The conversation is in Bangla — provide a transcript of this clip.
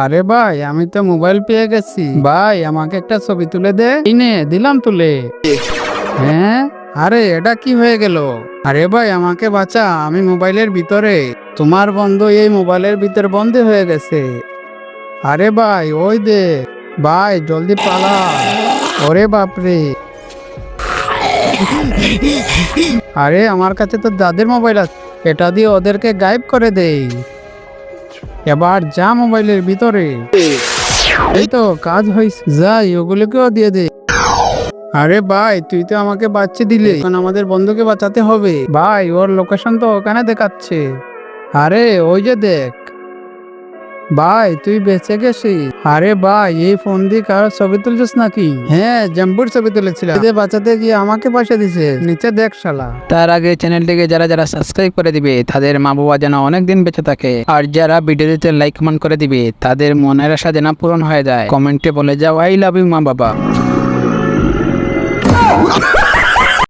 আরে ভাই, আমি তো মোবাইল পেয়ে গেছি। ভাই, আমাকে একটা ছবি তুলে দে। এই নে, দিলাম তুলে। হ্যাঁ, আরে এটা কি হয়ে গেল? আরে ভাই, আমাকে বাঁচা, আমি মোবাইলের ভিতরে। তোমার বন্ধু এই মোবাইলের ভিতরে বন্দী হয়ে গেছে। আরে ভাই, ওই দে। ভাই, জলদি পালা। ওরে বাপরে। আরে আমার কাছে তো দাদের মোবাইল আছে, এটা দিয়ে ওদেরকে গায়েব করে দেই। এবার যা মোবাইলের ভিতরে। এই তো কাজ হয়েছে, যাই ওগুলোকেও দিয়ে দে। আরে ভাই, তুই তো আমাকে বাঁচিয়ে দিলি, এখন আমাদের বন্ধুকে বাঁচাতে হবে। ভাই, ওর লোকেশন তো ওখানে দেখাচ্ছে। আরে ওই যে দেখ। ভাই, তুই বেঁচে গেছিস। আরে ভাই, এই ফোন দিয়ে কারোর ছবি তুলছিস নাকি? হ্যাঁ, জাম্বুর ছবি তুলেছিলাম। এদের বাঁচাতে গিয়ে আমাকে পয়সা দিছে। নিচে দেখ শালা। তার আগে চ্যানেলটিকে যারা যারা সাবস্ক্রাইব করে দিবে তাদের মা বাবা যেন অনেক দিন বেঁচে থাকে, আর যারা ভিডিওতে লাইক কমেন্ট করে দিবে তাদের মনের আশা যেন পূরণ হয়ে যায়। কমেন্টে বলে যাও আই লাভ ইউ মা বাবা।